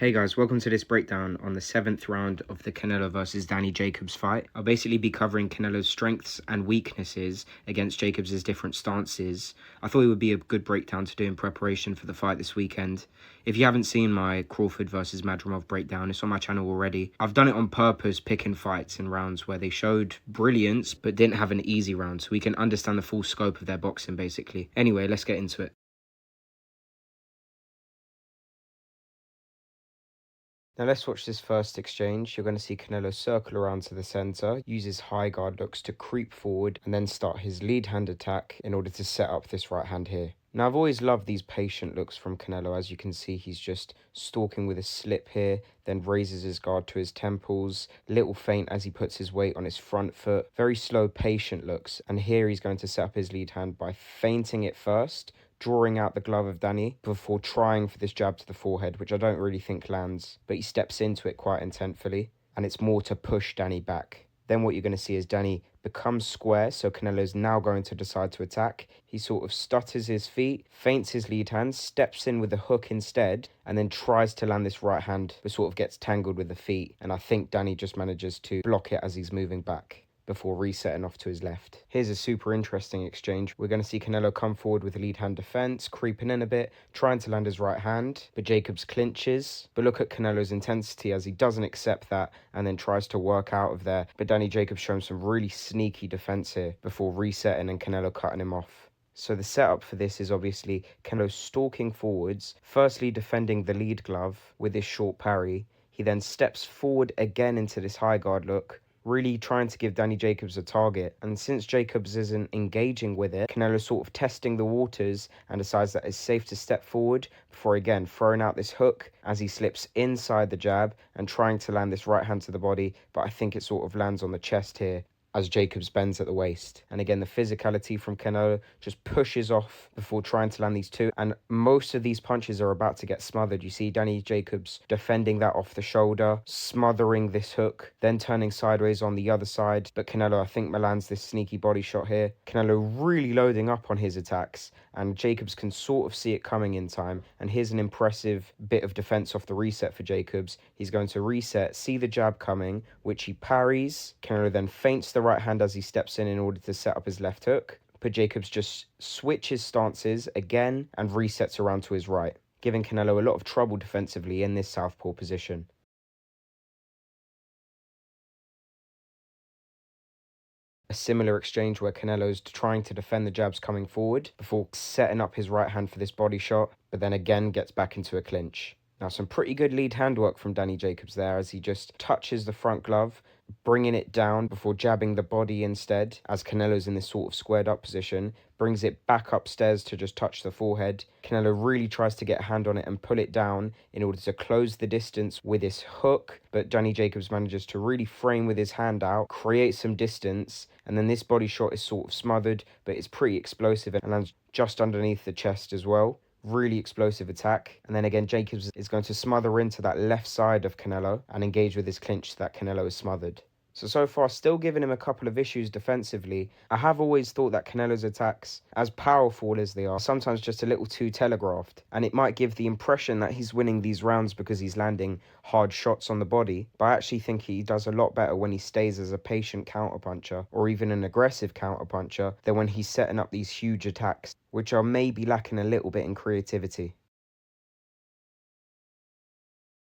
Hey guys, welcome to this breakdown on the 7th round of the Canelo versus Danny Jacobs fight. I'll basically be covering Canelo's strengths and weaknesses against Jacobs' different stances. I thought it would be a good breakdown to do in preparation for the fight this weekend. If you haven't seen my Crawford versus Madrimov breakdown, it's on my channel already. I've done it on purpose, picking fights in rounds where they showed brilliance but didn't have an easy round, so we can understand the full scope of their boxing basically. Anyway, let's get into it. Now let's watch this first exchange. You're going to see Canelo circle around to the center, use his high guard looks to creep forward, and then start his lead hand attack in order to set up this right hand here. Now I've always loved these patient looks from Canelo. As you can see, he's just stalking with a slip here, then raises his guard to his temples, little feint as he puts his weight on his front foot. Very slow, patient looks. And here he's going to set up his lead hand by feinting it first, drawing out the glove of Danny before trying for this jab to the forehead, which I don't really think lands, but he steps into it quite intentfully, and it's more to push Danny back. Then what you're going to see is Danny becomes square, so Canelo's now going to decide to attack. He sort of stutters his feet, feints his lead hand, steps in with a hook instead, and then tries to land this right hand, but sort of gets tangled with the feet, and I think Danny just manages to block it as he's moving back before resetting off to his left. Here's a super interesting exchange. We're going to see Canelo come forward with lead hand defense, creeping in a bit, trying to land his right hand, but Jacobs clinches. But look at Canelo's intensity as he doesn't accept that and then tries to work out of there. But Danny Jacobs showing some really sneaky defense here before resetting and Canelo cutting him off. So the setup for this is obviously Canelo stalking forwards, firstly defending the lead glove with this short parry. He then steps forward again into this high guard look, really trying to give Danny Jacobs a target. And since Jacobs isn't engaging with it, Canelo's sort of testing the waters and decides that it's safe to step forward before again throwing out this hook as he slips inside the jab and trying to land this right hand to the body, but I think it sort of lands on the chest here as Jacobs bends at the waist. And again, the physicality from Canelo just pushes off before trying to land these two. And most of these punches are about to get smothered. You see Danny Jacobs defending that off the shoulder, smothering this hook, then turning sideways on the other side. But Canelo, I think, lands this sneaky body shot here. Canelo really loading up on his attacks, and Jacobs can sort of see it coming in time. And here's an impressive bit of defense off the reset for Jacobs. He's going to reset, see the jab coming, which he parries. Canelo then feints the right hand as he steps in order to set up his left hook, but Jacobs just switches stances again and resets around to his right, giving Canelo a lot of trouble defensively in this southpaw position. A similar exchange where Canelo's trying to defend the jabs coming forward before setting up his right hand for this body shot, but then again gets back into a clinch. Now some pretty good lead hand work from Danny Jacobs there as he just touches the front glove, bringing it down before jabbing the body instead, as Canelo's in this sort of squared up position, brings it back upstairs to just touch the forehead. Canelo really tries to get a hand on it and pull it down in order to close the distance with his hook, but Danny Jacobs manages to really frame with his hand out, create some distance, and then this body shot is sort of smothered, but it's pretty explosive and lands just underneath the chest as well. Really explosive attack. And then again, Jacobs is going to smother into that left side of Canelo and engage with his clinch that Canelo is smothered. So far, still giving him a couple of issues defensively. I have always thought that Canelo's attacks, as powerful as they are, sometimes just a little too telegraphed. And it might give the impression that he's winning these rounds because he's landing hard shots on the body. But I actually think he does a lot better when he stays as a patient counterpuncher or even an aggressive counterpuncher than when he's setting up these huge attacks, which are maybe lacking a little bit in creativity.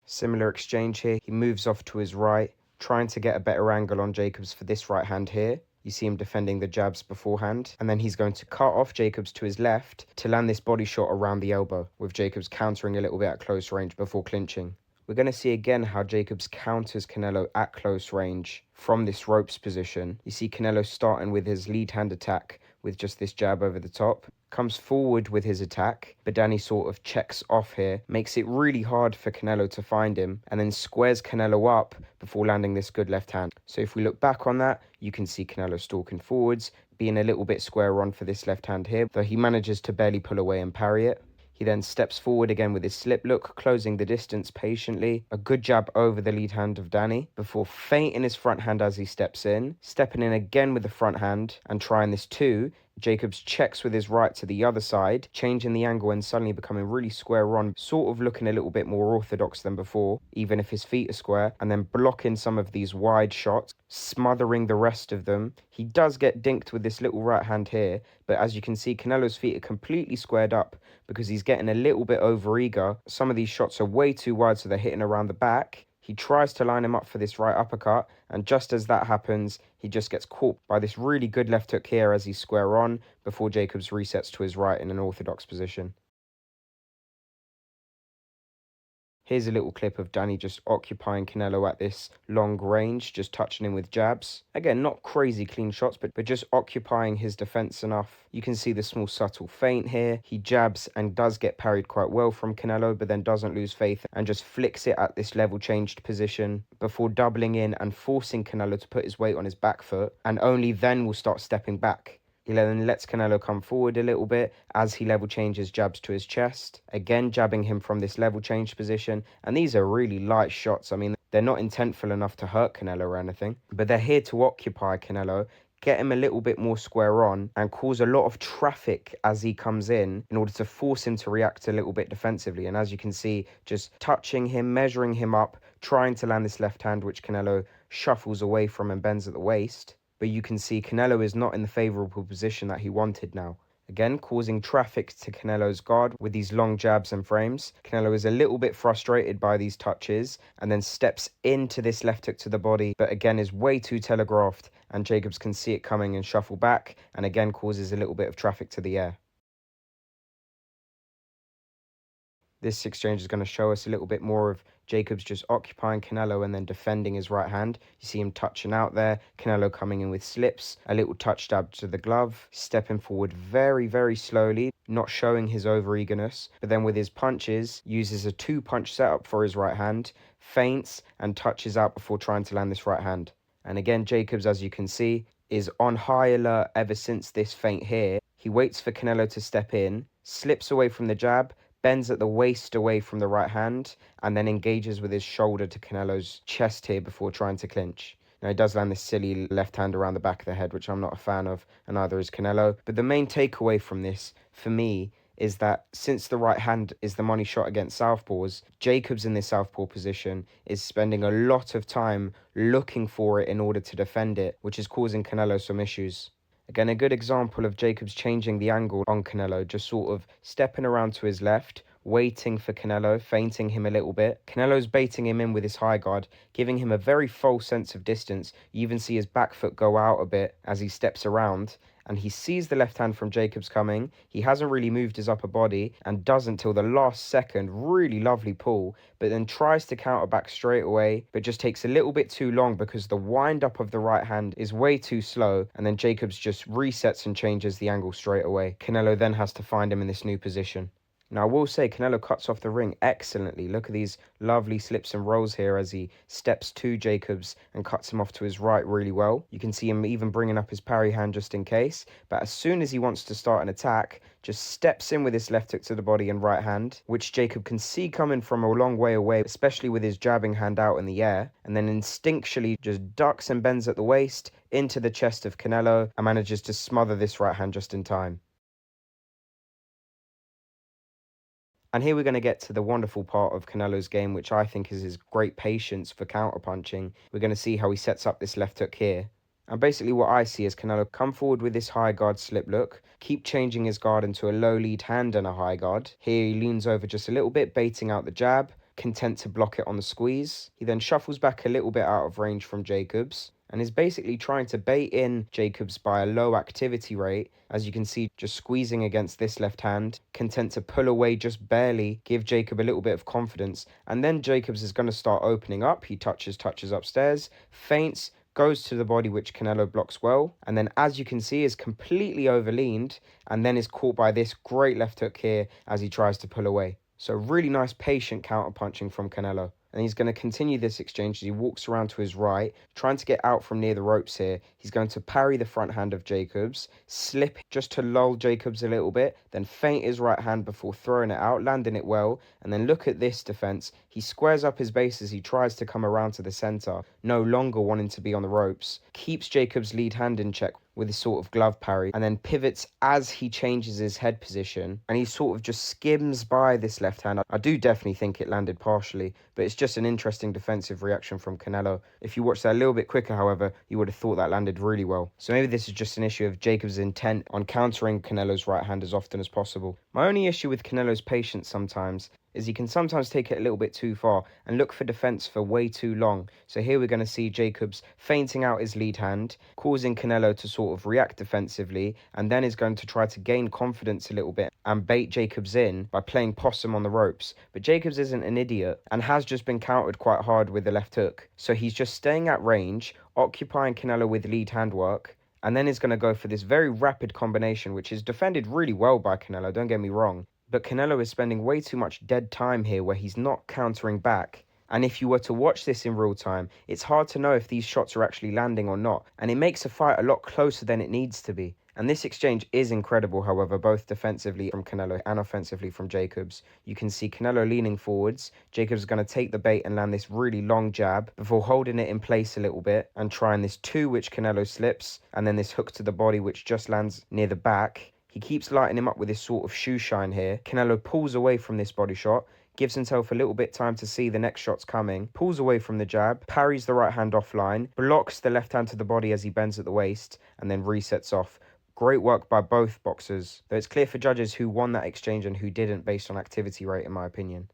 Similar exchange here. He moves off to his right, trying to get a better angle on Jacobs for this right hand here. You see him defending the jabs beforehand, and then he's going to cut off Jacobs to his left to land this body shot around the elbow, with Jacobs countering a little bit at close range before clinching. We're going to see again how Jacobs counters Canelo at close range from this ropes position. You see Canelo starting with his lead hand attack with just this jab over the top, comes forward with his attack, but Danny sort of checks off here, makes it really hard for Canelo to find him, and then squares Canelo up before landing this good left hand. So if we look back on that, you can see Canelo stalking forwards, being a little bit square on for this left hand here, though he manages to barely pull away and parry it. He then steps forward again with his slip look, closing the distance patiently. A good jab over the lead hand of Danny before feinting his front hand as he steps in, stepping in again with the front hand and trying this too, Jacobs checks with his right to the other side, changing the angle and suddenly becoming really square on, sort of looking a little bit more orthodox than before, even if his feet are square, and then blocking some of these wide shots, smothering the rest of them. He does get dinked with this little right hand here, but as you can see, Canelo's feet are completely squared up because he's getting a little bit over-eager. Some of these shots are way too wide, so they're hitting around the back. He tries to line him up for this right uppercut, and just as that happens, he just gets caught by this really good left hook here as he's square on before Jacobs resets to his right in an orthodox position. Here's a little clip of Danny just occupying Canelo at this long range, just touching him with jabs. Again, not crazy clean shots, but just occupying his defense enough. You can see the small subtle feint here. He jabs and does get parried quite well from Canelo, but then doesn't lose faith and just flicks it at this level changed position before doubling in and forcing Canelo to put his weight on his back foot, and only then will start stepping back. He then lets Canelo come forward a little bit as he level changes jabs to his chest. Again, jabbing him from this level change position. And these are really light shots. I mean, they're not intentful enough to hurt Canelo or anything, but they're here to occupy Canelo, get him a little bit more square on, and cause a lot of traffic as he comes in order to force him to react a little bit defensively. And as you can see, just touching him, measuring him up, trying to land this left hand, which Canelo shuffles away from and bends at the waist. But you can see Canelo is not in the favourable position that he wanted now. Again, causing traffic to Canelo's guard with these long jabs and frames. Canelo is a little bit frustrated by these touches and then steps into this left hook to the body, but again is way too telegraphed, and Jacobs can see it coming and shuffle back, and again causes a little bit of traffic to the air. This exchange is going to show us a little bit more of Jacobs just occupying Canelo and then defending his right hand. You see him touching out there, Canelo coming in with slips, a little touch stab to the glove, stepping forward very, very slowly, not showing his over-eagerness, but then with his punches, uses a two-punch setup for his right hand, feints and touches out before trying to land this right hand. And again, Jacobs, as you can see, is on high alert ever since this feint here. He waits for Canelo to step in, slips away from the jab, bends at the waist away from the right hand, and then engages with his shoulder to Canelo's chest here before trying to clinch. Now, he does land this silly left hand around the back of the head, which I'm not a fan of, and neither is Canelo. But the main takeaway from this, for me, is that since the right hand is the money shot against southpaws, Jacobs in this southpaw position is spending a lot of time looking for it in order to defend it, which is causing Canelo some issues. Again, a good example of Jacobs changing the angle on Canelo, just sort of stepping around to his left, waiting for Canelo, feinting him a little bit. Canelo's baiting him in with his high guard, giving him a very false sense of distance. You even see his back foot go out a bit as he steps around, and he sees the left hand from Jacobs coming. He hasn't really moved his upper body and doesn't till the last second. Really lovely pull, but then tries to counter back straight away, but just takes a little bit too long because the wind up of the right hand is way too slow, and then Jacobs just resets and changes the angle straight away. Canelo then has to find him in this new position. Now, I will say Canelo cuts off the ring excellently. Look at these lovely slips and rolls here as he steps to Jacobs and cuts him off to his right really well. You can see him even bringing up his parry hand just in case. But as soon as he wants to start an attack, just steps in with his left hook to the body and right hand, which Jacob can see coming from a long way away, especially with his jabbing hand out in the air. And then instinctually just ducks and bends at the waist into the chest of Canelo and manages to smother this right hand just in time. And here we're going to get to the wonderful part of Canelo's game, which I think is his great patience for counterpunching. We're going to see how he sets up this left hook here. And basically what I see is Canelo come forward with this high guard slip look, keep changing his guard into a low lead hand and a high guard. Here he leans over just a little bit, baiting out the jab, content to block it on the squeeze. He then shuffles back a little bit out of range from Jacobs and is basically trying to bait in Jacobs by a low activity rate. As you can see, just squeezing against this left hand, content to pull away just barely, give Jacob a little bit of confidence. And then Jacobs is going to start opening up. He touches upstairs, feints, goes to the body, which Canelo blocks well. And then, as you can see, is completely overleaned and then is caught by this great left hook here as he tries to pull away. So really nice patient counter-punching from Canelo. And he's going to continue this exchange as he walks around to his right, trying to get out from near the ropes here. He's going to parry the front hand of Jacobs, slip just to lull Jacobs a little bit, then feint his right hand before throwing it out, landing it well. And then look at this defense. He squares up his base as he tries to come around to the center, no longer wanting to be on the ropes. Keeps Jacobs' lead hand in check with his sort of glove parry and then pivots as he changes his head position, and he sort of just skims by this left hand. I do definitely think it landed partially, but it's just an interesting defensive reaction from Canelo. If you watched that a little bit quicker, however, you would have thought that landed really well. So maybe this is just an issue of Jacobs' intent on countering Canelo's right hand as often as possible. My only issue with Canelo's patience sometimes is he can sometimes take it a little bit too far and look for defense for way too long. So here we're going to see Jacobs feinting out his lead hand, causing Canelo to sort of react defensively, and then is going to try to gain confidence a little bit and bait Jacobs in by playing possum on the ropes. But Jacobs isn't an idiot and has just been countered quite hard with the left hook. So he's just staying at range, occupying Canelo with lead hand work, and then is going to go for this very rapid combination, which is defended really well by Canelo, don't get me wrong. But Canelo is spending way too much dead time here where he's not countering back. And if you were to watch this in real time, it's hard to know if these shots are actually landing or not. And it makes the fight a lot closer than it needs to be. And this exchange is incredible, however, both defensively from Canelo and offensively from Jacobs. You can see Canelo leaning forwards. Jacobs is going to take the bait and land this really long jab before holding it in place a little bit and trying this two, which Canelo slips, and then this hook to the body, which just lands near the back. He keeps lighting him up with this sort of shoe shine here. Canelo pulls away from this body shot, gives himself a little bit time to see the next shots coming, pulls away from the jab, parries the right hand offline, blocks the left hand to the body as he bends at the waist, and then resets off. Great work by both boxers, though it's clear for judges who won that exchange and who didn't based on activity rate, in my opinion.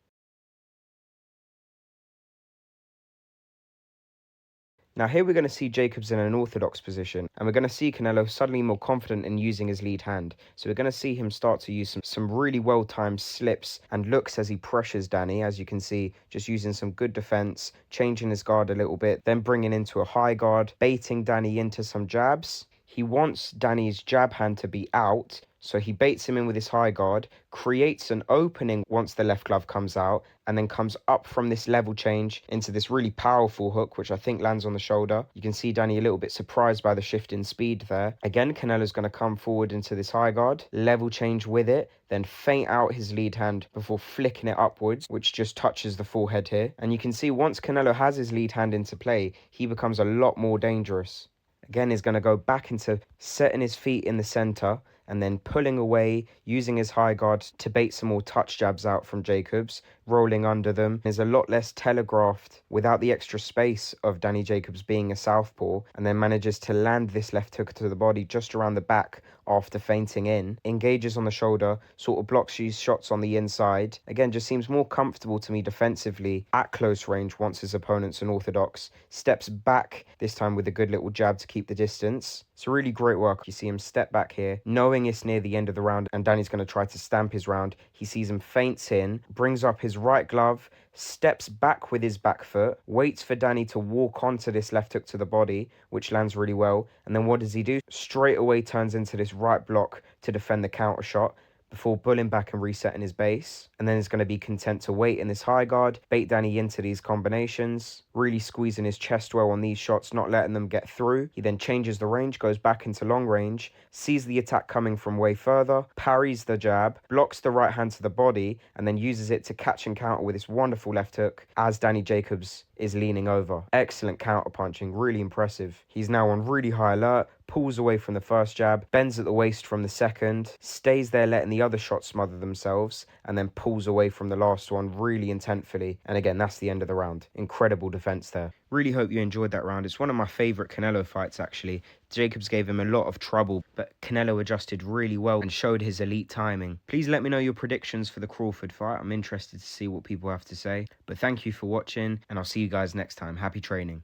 Now here we're going to see Jacobs in an orthodox position, and we're going to see Canelo suddenly more confident in using his lead hand. So we're going to see him start to use some really well-timed slips and looks as he pressures Danny, as you can see, just using some good defense, changing his guard a little bit, then bringing into a high guard, baiting Danny into some jabs. He wants Danny's jab hand to be out, so he baits him in with his high guard, creates an opening once the left glove comes out, and then comes up from this level change into this really powerful hook, which I think lands on the shoulder. You can see Danny a little bit surprised by the shift in speed there. Again, Canelo's going to come forward into this high guard, level change with it, then feint out his lead hand before flicking it upwards, which just touches the forehead here. And you can see once Canelo has his lead hand into play, he becomes a lot more dangerous. Again, he's going to go back into setting his feet in the center and then pulling away, using his high guard to bait some more touch jabs out from Jacobs, rolling under them. There's a lot less telegraphed without the extra space of Danny Jacobs being a southpaw, and then manages to land this left hook to the body just around the back after feinting in, engages on the shoulder, sort of blocks these shots on the inside. Again, just seems more comfortable to me defensively at close range once his opponent's an orthodox. Steps back, this time with a good little jab to keep the distance. It's really great work. You see him step back here, knowing it's near the end of the round and Danny's going to try to stamp his round. He sees him, feints in, brings up his right glove, steps back with his back foot, waits for Danny to walk onto this left hook to the body, which lands really well. And then what does he do? Straight away turns into this right block to defend the counter shot before pulling back and resetting his base. And then is going to be content to wait in this high guard, bait Danny into these combinations, really squeezing his chest well on these shots, not letting them get through. He then changes the range, goes back into long range, sees the attack coming from way further, parries the jab, blocks the right hand to the body, and then uses it to catch and counter with this wonderful left hook as Danny Jacobs is leaning over. Excellent counter punching, really impressive. He's now on really high alert, pulls away from the first jab, bends at the waist from the second, stays there letting the other shots smother themselves, and then pulls away from the last one really intentfully. And again, that's the end of the round. Incredible defense there. Really hope you enjoyed that round. It's one of my favorite Canelo fights, actually. Jacobs gave him a lot of trouble, but Canelo adjusted really well and showed his elite timing. Please let me know your predictions for the Crawford fight. I'm interested to see what people have to say. But thank you for watching, and I'll see you guys next time. Happy training.